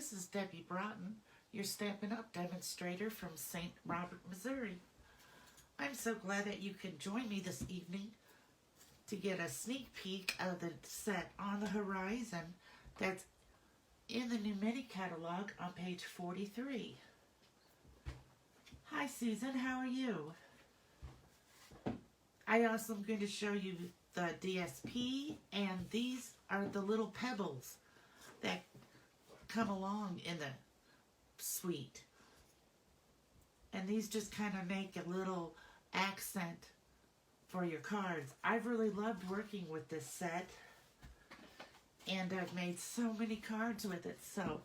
this is Debbie Broughton, your Stampin' Up! Demonstrator from St. Robert, Missouri. I'm so glad that you can join me this evening to get a sneak peek of the set On the Horizon that's in the New Mini catalog on page 43. Hi Susan, how are you? I also am going to show you the DSP, and these are the little pebbles that come along in the suite. And these just kind of make a little accent for your cards. I've really loved working with this set, and I've made so many cards with it. So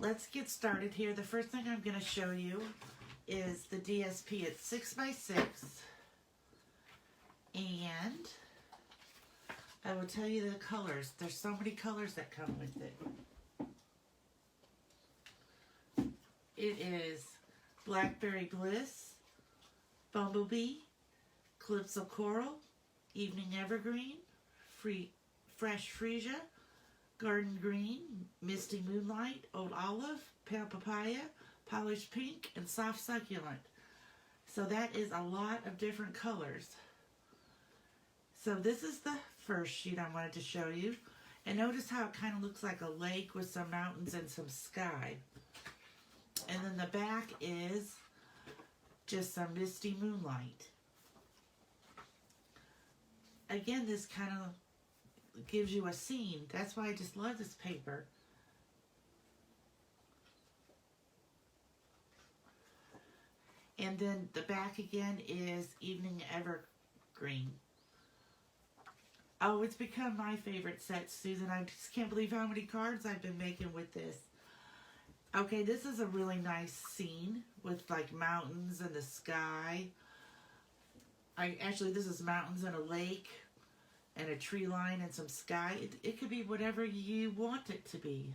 let's get started here. The first thing I'm going to show you is the DSP. It's 6x6, and I will tell you the colors. There's so many colors that come with it. It is Blackberry Bliss, Bumblebee, Calypso Coral, Evening Evergreen, Fresh Freesia, Garden Green, Misty Moonlight, Old Olive, Pale Papaya, Polished Pink, and Soft Succulent. So that is a lot of different colors. So this is the first sheet I wanted to show you. And notice how it kind of looks like a lake with some mountains and some sky. And then the back is just some misty moonlight. Again, this kind of gives you a scene. That's why I just love this paper. And then the back again is Evening Evergreen. Oh, it's become my favorite set, Susan. I just can't believe how many cards I've been making with this. Okay, this is a really nice scene with like mountains and the sky. Actually, this is mountains and a lake and a tree line and some sky. It could be whatever you want it to be.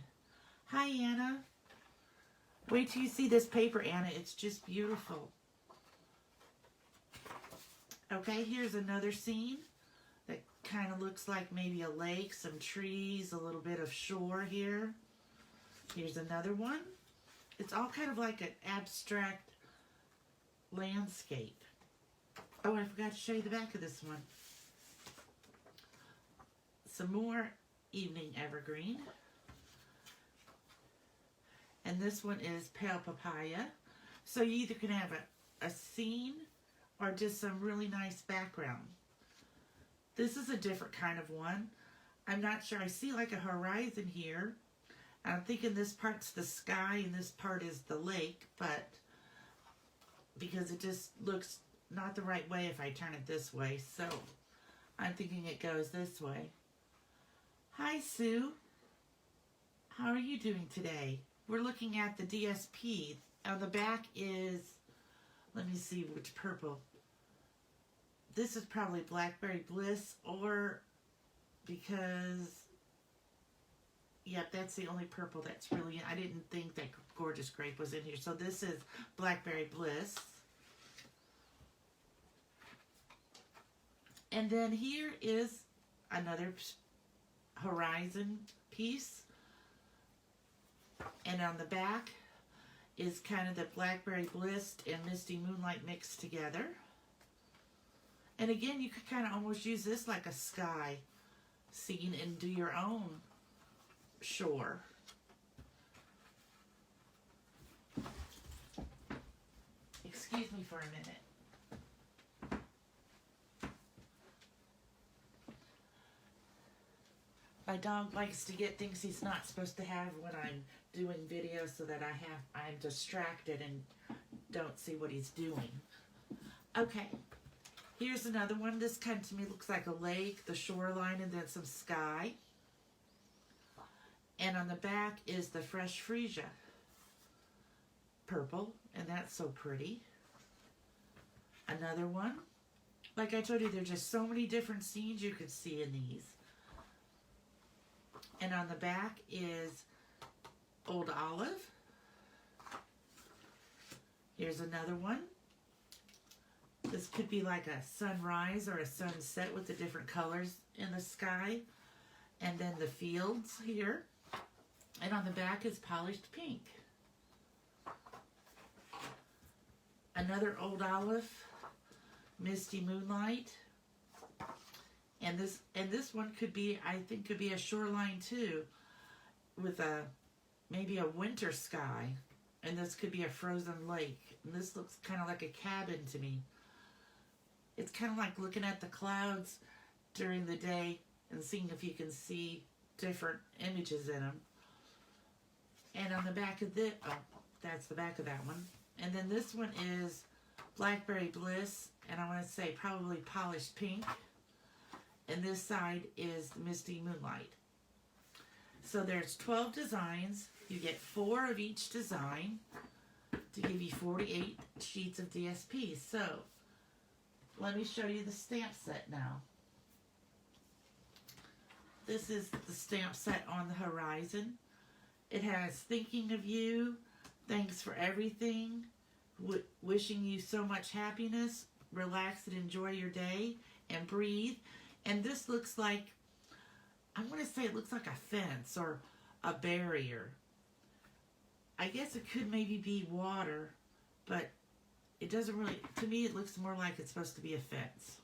Hi, Anna. Wait till you see this paper, Anna. It's just beautiful. Okay, here's another scene that kind of looks like maybe a lake, some trees, a little bit of shore here. Here's another one. It's all kind of like an abstract landscape. Oh, I forgot to show you the back of this one. Some more Evening Evergreen. And this one is Pale Papaya. So you either can have a scene or just some really nice background. This is a different kind of one. I'm not sure. I see like a horizon here. I'm thinking this part's the sky and this part is the lake, but because it just looks not the right way if I turn it this way, so I'm thinking it goes this way. Hi, Sue. How are you doing today? We're looking at the DSP. On the back is, let me see which purple. This is probably Blackberry Bliss, or because, yep, that's the only purple that's really, I didn't think that Gorgeous Grape was in here. So this is Blackberry Bliss. And then here is another horizon piece. And on the back is kind of the Blackberry Bliss and Misty Moonlight mixed together. And again, you could kind of almost use this like a sky scene and do your own shore. Excuse me for a minute. My dog likes to get things he's not supposed to have when I'm doing videos so that I'm distracted and don't see what he's doing. Okay, here's another one. This kind of to me looks like a lake, the shoreline, and then some sky. And on the back is the Fresh Freesia purple, and that's so pretty. Another one. Like I told you, there's just so many different scenes you could see in these. And on the back is Old Olive. Here's another one. This could be like a sunrise or a sunset with the different colors in the sky. And then the fields here. And on the back is polished pink. Another Old Olive, Misty Moonlight. And this one could be, I think, could be a shoreline too, with maybe a winter sky. And this could be a frozen lake. And this looks kind of like a cabin to me. It's kind of like looking at the clouds during the day and seeing if you can see different images in them. And on the back of this, oh, that's the back of that one. And then this one is Blackberry Bliss, and I want to say probably polished pink. And this side is the Misty Moonlight. So there's 12 designs. You get 4 of each design to give you 48 sheets of DSP. So let me show you the stamp set now. This is the stamp set on the horizon. It has thinking of you, thanks for everything, wishing you so much happiness, relax and enjoy your day, and breathe. And this looks like, I want to say it looks like a fence or a barrier. I guess it could maybe be water, but it doesn't really, to me it looks more like it's supposed to be a fence.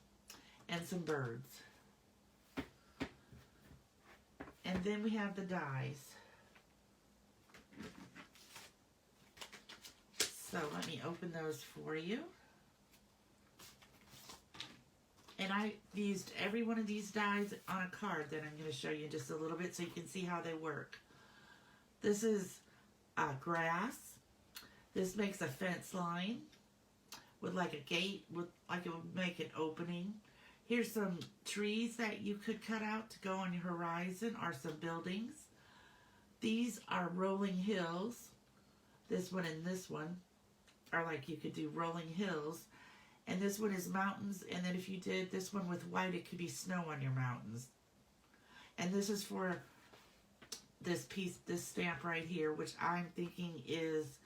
And some birds. And then we have the dies. So let me open those for you. And I used every one of these dies on a card that I'm going to show you in just a little bit so you can see how they work. This is grass. This makes a fence line with like a gate, with like it would make an opening. Here's some trees that you could cut out to go on your horizon, or some buildings. These are rolling hills. This one and this one are like you could do rolling hills. And this one is mountains, and then if you did this one with white, it could be snow on your mountains. And this is for this piece, this stamp right here, which I'm thinking is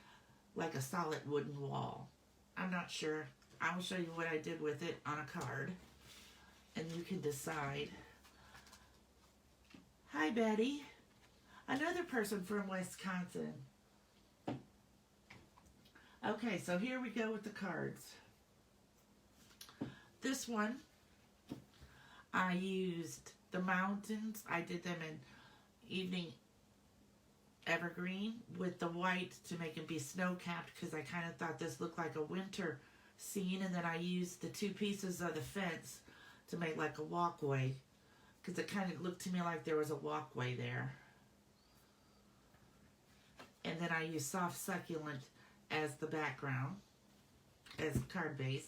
like a solid wooden wall. I'm not sure. I will show you what I did with it on a card, and you can decide. Hi, Betty. Another person from Wisconsin. Okay, so here we go with the cards. This one, I used the mountains. I did them in evening evergreen with the white to make them be snow-capped, because I kind of thought this looked like a winter scene. And then I used the 2 pieces of the fence to make like a walkway, because it kind of looked to me like there was a walkway there. And then I used soft succulent as the background, as card base.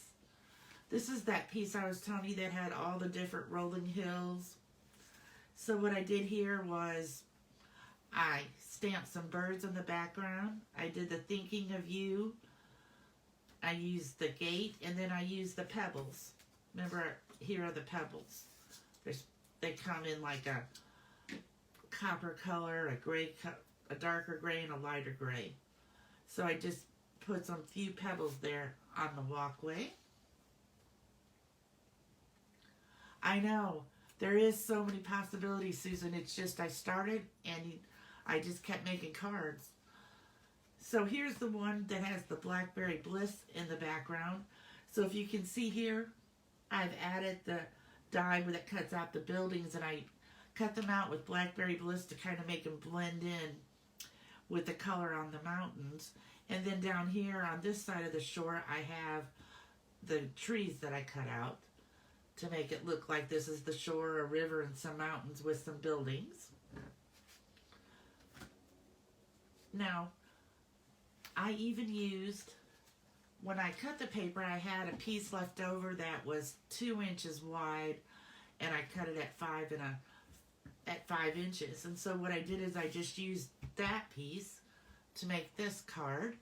This is that piece I was telling you that had all the different rolling hills. So what I did here was I stamped some birds in the background. I did the thinking of you. I used the gate, and then I used the pebbles. Remember, here are the pebbles. They come in like a copper color, a gray, a darker gray, and a lighter gray. So I just put some few pebbles there on the walkway. I know, there is so many possibilities, Susan. It's just I started and I just kept making cards. So here's the one that has the Blackberry Bliss in the background. So if you can see here, I've added the die that cuts out the buildings, and I cut them out with Blackberry Bliss to kind of make them blend in with the color on the mountains. And then down here on this side of the shore, I have the trees that I cut out to make it look like this is the shore, a river, and some mountains with some buildings. Now, I even used, when I cut the paper, I had a piece left over that was 2 inches wide, and I cut it at 5 inches. And so what I did is I just used that piece to make this card,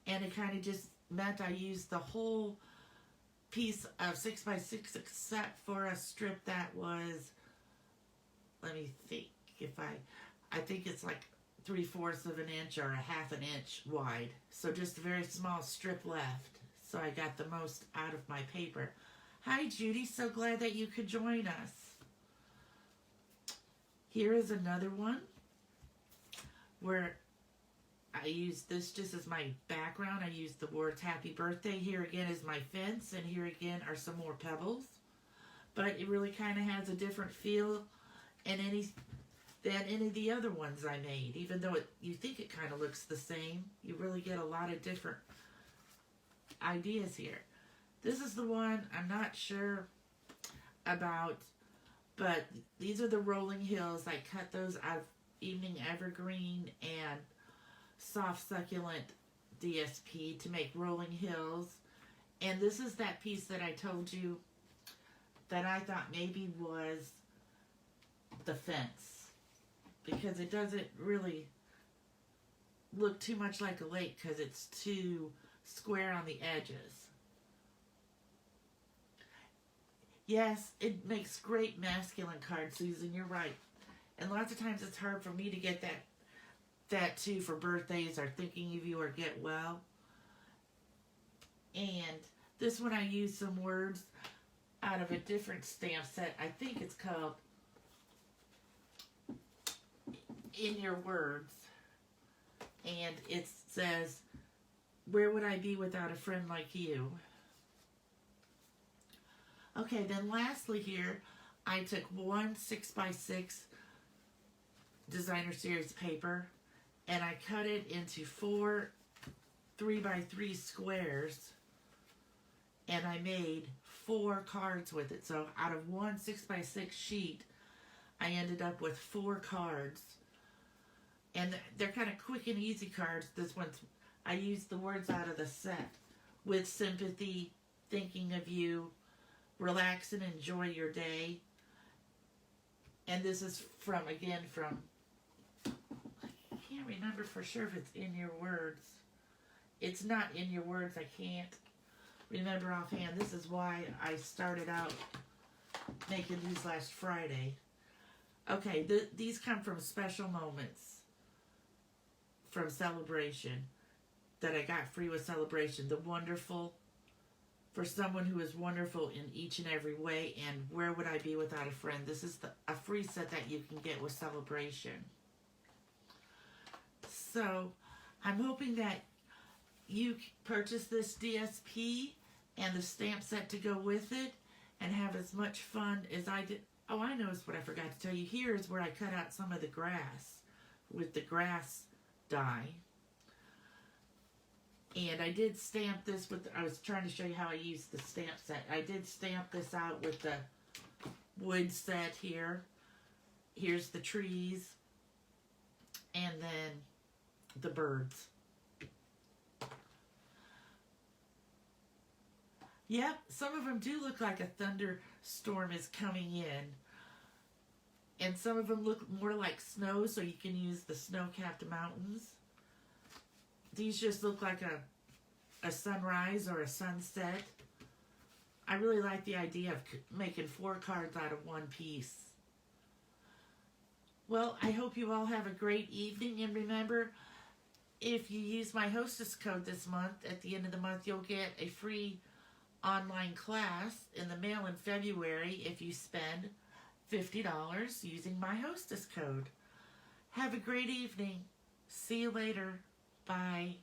and it kind of just meant I used the whole piece of 6x6 except for a strip that was, let me think, I think it's like 3/4 of an inch or a 1/2 an inch wide. So just a very small strip left. So I got the most out of my paper. Hi, Judy. So glad that you could join us. Here is another one. where I use this just as my background. I use the words happy birthday. Here again is my fence, and here again are some more pebbles. But it really kind of has a different feel than any of the other ones I made. Even though you think it kind of looks the same, you really get a lot of different ideas here. This is the one I'm not sure about, but these are the rolling hills. I cut those out of evening evergreen and soft succulent DSP to make rolling hills. And this is that piece that I told you that I thought maybe was the fence, because it doesn't really look too much like a lake because it's too square on the edges. Yes, it makes great masculine cards, Susan, you're right. And lots of times it's hard for me to get that too for birthdays or thinking of you or get well. And this one I used some words out of a different stamp set. I think it's called In Your Words. And it says, where would I be without a friend like you? Okay, then lastly here, I took one 6x6 designer series paper and I cut it into 4 3x3 squares, and I made 4 cards with it. So out of one 6x6 sheet, I ended up with 4 cards. And they're kind of quick and easy cards. This one's, I used the words out of the set. With sympathy, thinking of you, relax and enjoy your day. And this is from, I can't remember for sure if it's In Your Words. It's not In Your Words, I can't remember offhand. This is why I started out making these last Friday. Okay, these come from Special Moments from Celebration that I got free with Celebration. The Wonderful, for someone who is wonderful in each and every way, and Where Would I Be Without a Friend. This is a free set that you can get with Celebration. So I'm hoping that you purchase this DSP and the stamp set to go with it and have as much fun as I did. Oh, I know what I forgot to tell you. Here is where I cut out some of the grass with the grass die. And I did stamp this with, I was trying to show you how I used the stamp set. I did stamp this out with the wood set here. Here's the trees. And then the birds. Yep, some of them do look like a thunderstorm is coming in. And some of them look more like snow, so you can use the snow-capped mountains. These just look like a sunrise or a sunset. I really like the idea of making 4 cards out of one piece. Well, I hope you all have a great evening, and remember, if you use my hostess code this month, at the end of the month, you'll get a free online class in the mail in February if you spend $50 using my hostess code. Have a great evening. See you later. Bye.